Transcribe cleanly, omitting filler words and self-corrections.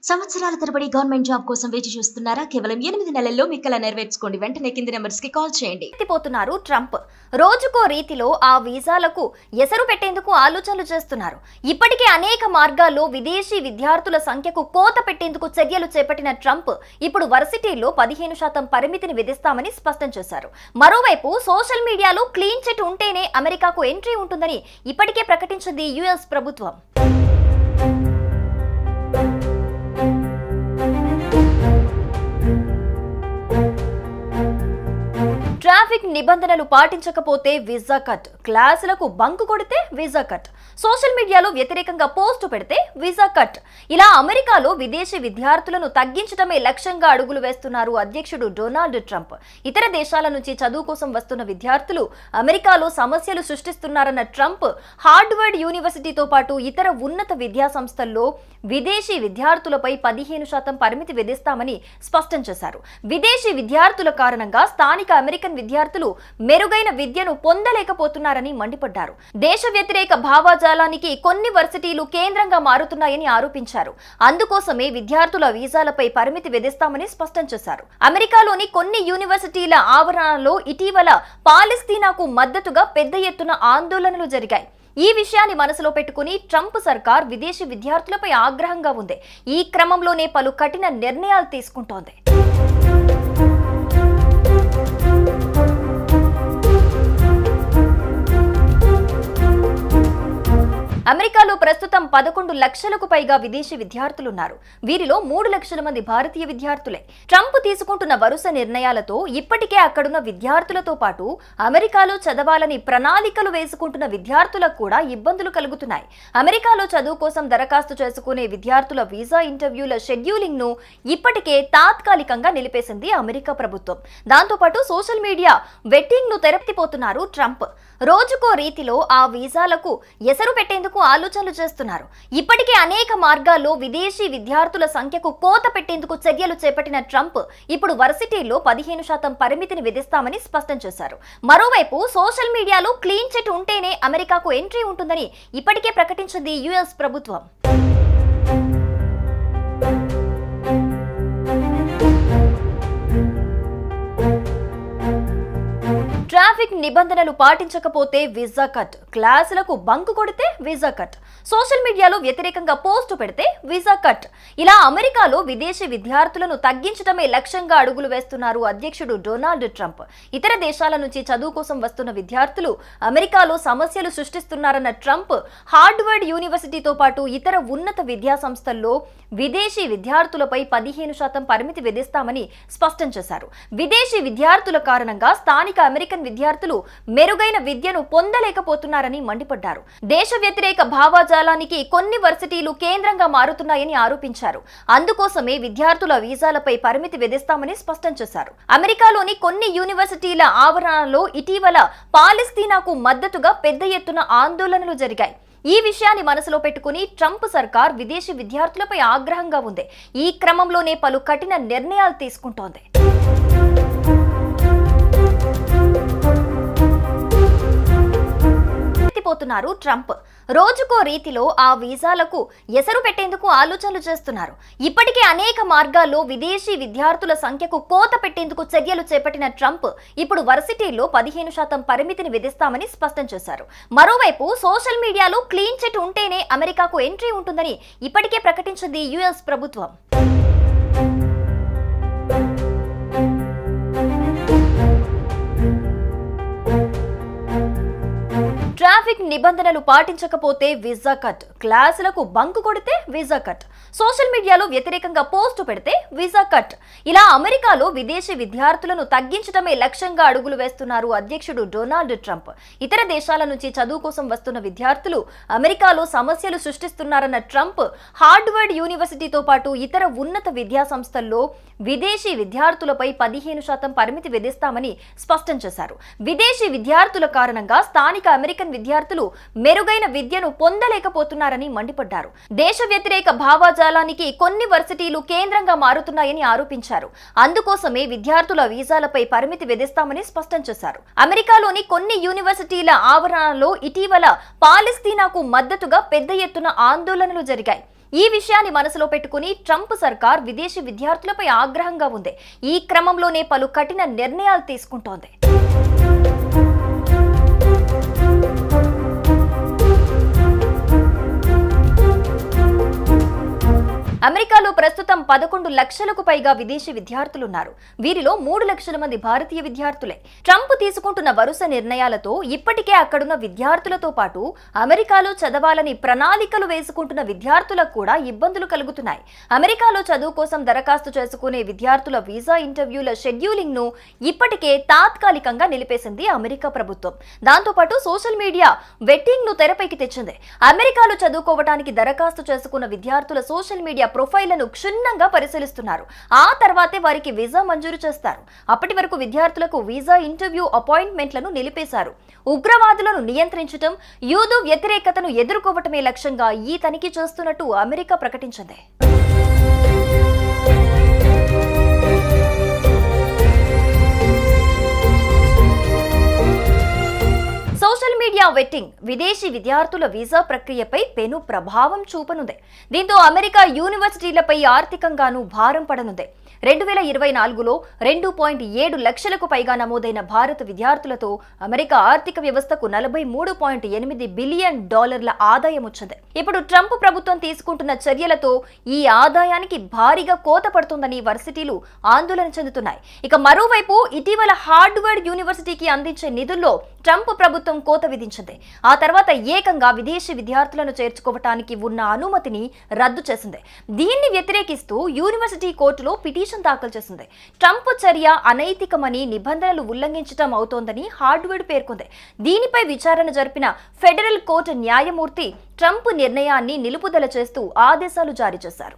సంవత్సరాల తరబడి government job కోసం వేచి చూస్తున్నారా? కేవలం 8 నెలల్లో మీ కల నెరవేర్చుకోండి. వెంటనే కింది నెంబర్స్ కి కాల్ చేయండి. పోతున్నారు ట్రంప్. రోజుకో రీతిలో ఆ వీసాలకు ఎసరు పెట్టేందుకు ఆలోచనలు చేస్తున్నారు. ఇప్పటికే అనేక మార్గాల్లో విదేశీ విద్యార్థుల సంఖ్యకు కోత పెట్టేందుకు చర్యలు చేపట్టిన ట్రంప్ ఇప్పుడు వర్సిటీల్లో 15% పరిమితిని విధిస్తామని స్పష్టం చేశారు. మరోవైపు సోషల్ మీడియాలో క్లీన్ చిట్ ఉంటేనే అమెరికాకు ఎంట్రీ ఉంటుందని ఇప్పటికే ప్రకటించింది యుఎస్ ప్రభుత్వం. ట్రాఫిక్ నిబంధనలు పాటించకపోతే వీసా కట్, క్లాసులకు బంక్ కొడితే వీసా కట్, సోషల్ మీడియాలో వ్యతిరేకంగా పోస్టు పెడితే వీసా కట్. ఇలా అమెరికాలో విదేశీ విద్యార్థులను తగ్గించడమే లక్ష్యంగా అడుగులు వేస్తున్నారు అధ్యక్షుడు డొనాల్డ్ ట్రంప్. ఇతర దేశాల నుంచి చదువు కోసం వస్తున్న విద్యార్థులు అమెరికాలో సమస్యలు సృష్టిస్తున్నారన్న ట్రంప్ హార్వర్డ్ యూనివర్సిటీతో పాటు ఇతర ఉన్నత విద్యా సంస్థల్లో విదేశీ విద్యార్థులపై 15% పరిమితి విధిస్తామని స్పష్టం చేశారు. విదేశీ విద్యార్థుల కారణంగా స్థానిక అమెరికన్ విద్యార్థులు మెరుగైన విద్యను పొందలేకపోతున్నారని మండిపడ్డారు. దేశ వ్యతిరేక భావజాలానికి కొన్ని వర్సిటీలు కేంద్రంగా మారుతున్నాయని ఆరోపించారు. అందుకోసమే విద్యార్థుల వీసాలపై పరిమితి విధిస్తామని స్పష్టం చేశారు. అమెరికాలోని కొన్ని యూనివర్సిటీల ఆవరణలో ఇటీవల పాలస్తీనాకు మద్దతుగా పెద్ద ఎత్తున ఆందోళనలు జరిగాయి. ఈ విషయాన్ని మనసులో పెట్టుకుని ట్రంప్ సర్కార్ విదేశీ విద్యార్థులపై ఆగ్రహంగా ఉంది. ఈ క్రమంలోనే పలు కఠిన నిర్ణయాలు తీసుకుంటోంది. అమెరికాలో ప్రస్తుతం 11 లక్షలకు పైగా విదేశీ విద్యార్థులున్నారు. వీరిలో 3 లక్షల మంది భారతీయ విద్యార్థులే. ట్రంప్ తీసుకుంటున్న వరుస నిర్ణయాలతో ఇప్పటికే అక్కడున్న విద్యార్థులతో పాటు అమెరికాలో చదవాలని ప్రణాళికలు వేసుకుంటున్న విద్యార్థులకు కూడా ఇబ్బందులు కలుగుతున్నాయి. అమెరికాలో చదువు కోసం దరఖాస్తు చేసుకునే విద్యార్థుల వీసా ఇంటర్వ్యూల షెడ్యూలింగ్ ను ఇప్పటికే తాత్కాలికంగా నిలిపేసింది అమెరికా ప్రభుత్వం. దాంతోపాటు సోషల్ మీడియా వెట్టింగ్ ను తెరపతిపోతున్నారు ట్రంప్. రోజుకో రీతిలో ఆ వీసాలకు ఎసరు పెట్టేందుకు ఆలోచనలు చేస్తున్నారు. ఇప్పటికే అనేక మార్గాల్లో విదేశీ విద్యార్థుల సంఖ్యకు కోత పెట్టేందుకు చర్యలు చేపట్టిన ట్రంప్ ఇప్పుడు వర్సిటీల్లో 15% పరిమితిని విధిస్తామని స్పష్టం చేశారు. మరోవైపు సోషల్ మీడియాలో క్లీన్ చిట్ ఉంటేనే అమెరికాకు ఎంట్రీ ఉంటుందని ఇప్పటికే ప్రకటించింది యుఎస్ ప్రభుత్వం. ట్రాఫిక్ నిబంధనలు పాటించకపోతే వీసా కట్, క్లాసులకు బంక్ కొడితే వీసా కట్, సోషల్ మీడియాలో వ్యతిరేకంగా పోస్టు పెడితే వీసా కట్. ఇలా అమెరికాలో విదేశీ విద్యార్థులను తగ్గించడమే లక్ష్యంగా అడుగులు వేస్తున్నారు అధ్యక్షుడు డొనాల్డ్ ట్రంప్. ఇతర దేశాల నుంచి చదువు కోసం వస్తున్న విద్యార్థులు అమెరికాలో సమస్యలు సృష్టిస్తున్నారన్న ట్రంప్ హార్వర్డ్ యూనివర్సిటీతో పాటు ఇతర ఉన్నత విద్యా సంస్థల్లో విదేశీ విద్యార్థులపై 15% పరిమితి విధిస్తామని స్పష్టం చేశారు. విదేశీ విద్యార్థుల కారణంగా స్థానిక అమెరికన్ విద్యార్థులు మెరుగైన విద్యను పొందలేకపోతున్నారని మండిపడ్డారు. దేశ వ్యతిరేక భావజాలానికి కొన్ని వర్సిటీలు కేంద్రంగా మారుతున్నాయని ఆరోపించారు. అందుకోసమే విద్యార్థుల వీసాలపై పరిమితి విధిస్తామని స్పష్టం చేశారు. అమెరికాలోని కొన్ని యూనివర్సిటీల ఆవరణలో ఇటీవల పాలస్తీనాకు మద్దతుగా పెద్ద ఎత్తున ఆందోళనలు జరిగాయి. ఈ విషయాన్ని మనసులో పెట్టుకుని ట్రంప్ సర్కార్ విదేశీ విద్యార్థులపై ఆగ్రహంగా ఉంది. ఈ క్రమంలోనే పలు కఠిన నిర్ణయాలు తీసుకుంటోంది. పోతున్నారు ట్రంప్. రోజుకో రీతిలో ఆ వీసాలకు ఎసరు పెట్టేందుకు ఆలోచనలు చేస్తున్నారు. ఇప్పటికే అనేక మార్గాల్లో విదేశీ విద్యార్థుల సంఖ్యకు కోత పెట్టేందుకు చర్యలు చేపట్టిన ట్రంప్ ఇప్పుడు వర్సిటీల్లో 15% పరిమితిని విధిస్తామని స్పష్టం చేశారు. మరోవైపు సోషల్ మీడియాలో క్లీన్ చిట్ ఉంటేనే అమెరికాకు ఎంట్రీ ఉంటుందని ఇప్పటికే ప్రకటించింది యుఎస్ ప్రభుత్వం. ట్రాఫిక్ నిబంధనలు పాటించకపోతే వీసా కట్, క్లాసులకు బంక్ కొడితే వీసా కట్, సోషల్ మీడియాలో వ్యతిరేకంగా పోస్టు పెడితే వీసా కట్. ఇలా అమెరికాలో విదేశీ విద్యార్థులను తగ్గించడమే లక్ష్యంగా అడుగులు వేస్తున్నారు అధ్యక్షుడు డొనాల్డ్ ట్రంప్. ఇతర దేశాల నుంచి చదువు కోసం వస్తున్న విద్యార్థులు అమెరికాలో సమస్యలు సృష్టిస్తున్నారన్న ట్రంప్ హార్వర్డ్ యూనివర్సిటీతో పాటు ఇతర ఉన్నత విద్యా సంస్థల్లో విదేశీ విద్యార్థులపై 15% పరిమితి విధిస్తామని స్పష్టం చేశారు. విదేశీ విద్యార్థుల కారణంగా స్థానిక అమెరికన్ విద్యార్థులు మెరుగైన విద్యను పొందలేకపోతున్నారని మండిపడ్డారు. దేశ వ్యతిరేక భావజాలానికి కొన్ని వర్సిటీలు కేంద్రంగా మారుతున్నాయని ఆరోపించారు. అందుకోసమే విద్యార్థుల వీసాలపై పరిమితి విధిస్తామని స్పష్టం చేశారు. అమెరికాలోని కొన్ని యూనివర్సిటీల ఆవరణలో ఇటీవల పాలస్తీనాకు మద్దతుగా పెద్ద ఎత్తున ఆందోళనలు జరిగాయి. ఈ విషయాన్ని మనసులో పెట్టుకుని ట్రంప్ సర్కార్ విదేశీ విద్యార్థులపై ఆగ్రహంగా ఉంది. ఈ క్రమంలోనే పలు కఠిన నిర్ణయాలు తీసుకుంటోంది. అమెరికాలో ప్రస్తుతం 11 లక్షలకు పైగా విదేశీ విద్యార్థులున్నారు. వీరిలో 3 లక్షల మంది భారతీయ విద్యార్థులే. ట్రంప్ తీసుకుంటున్న వరుస నిర్ణయాలతో ఇప్పటికే అక్కడున్న విద్యార్థులతో పాటు అమెరికాలో చదవాలని ప్రణాళికలు వేసుకుంటున్న విద్యార్థులకు కూడా ఇబ్బందులు కలుగుతున్నాయి. అమెరికాలో చదువు కోసం దరఖాస్తు చేసుకునే విద్యార్థుల వీసా ఇంటర్వ్యూల షెడ్యూలింగ్ ను ఇప్పటికే తాత్కాలికంగా నిలిపేసింది అమెరికా ప్రభుత్వం. దాంతోపాటు సోషల్ మీడియా వెట్టింగ్ ను తెరపైకి తెచ్చింది. అమెరికాలో చదువుకోవడానికి దరఖాస్తు చేసుకున్న విద్యార్థుల సోషల్ మీడియా ప్రొఫైళ్లను క్షుణ్ణంగా పరిశీలిస్తున్నారు. ఆ తర్వాతే వారికి వీసా మంజూరు చేస్తారు. అప్పటి వరకు విద్యార్థులకు వీసా ఇంటర్వ్యూ అపాయింట్మెంట్లను నిలిపేశారు. ఉగ్రవాదులను నియంత్రించడం, యూదు వ్యతిరేకతను ఎదుర్కోవటమే లక్ష్యంగా ఈ తనిఖీ చేస్తున్నట్టు అమెరికా ప్రకటించింది. సోషల్ మీడియా వెట్టింగ్ విదేశీ విద్యార్థుల వీసా ప్రక్రియపై పెను ప్రభావం చూపనుంది. దీంతో అమెరికా యూనివర్సిటీలపై ఆర్థికంగానూ భారం పడనుంది. 2024లో 2.7 లక్షలకు పైగా నమోదైన భారత విద్యార్థులతో అమెరికా ఆర్థిక వ్యవస్థకు $43.8 బిలియన్ ఆదాయం వచ్చింది. ఇప్పుడు ట్రంప్ ప్రభుత్వం తీసుకుంటున్న చర్యలతో ఈ ఆదాయానికి భారీగా కోత పడుతుందని వర్సిటీలు ఆందోళన చెందుతున్నాయి. ఇక మరోవైపు ఇటీవల హార్వర్డ్ యూనివర్సిటీకి అందించే నిధుల్లో ట్రంప్ ప్రభుత్వం కోత విధించింది. ఆ తర్వాత ఏకంగా విదేశీ విద్యార్థులను చేర్చుకోవటానికి ఉన్న అనుమతిని రద్దు చేసింది. దీన్ని వ్యతిరేకిస్తూ యూనివర్సిటీ కోర్టులో పిటిషన్ దాఖలు చేసింది. ట్రంప్ చర్య అనైతికమని, నిబంధనలు ఉల్లంఘించడం అవుతోందని హార్వర్డ్ పేర్కొంది. దీనిపై విచారణ జరిపిన ఫెడరల్ కోర్టు న్యాయమూర్తి ట్రంప్ నిర్ణయాన్ని నిలుపుదల చేస్తూ ఆదేశాలు జారీ చేశారు.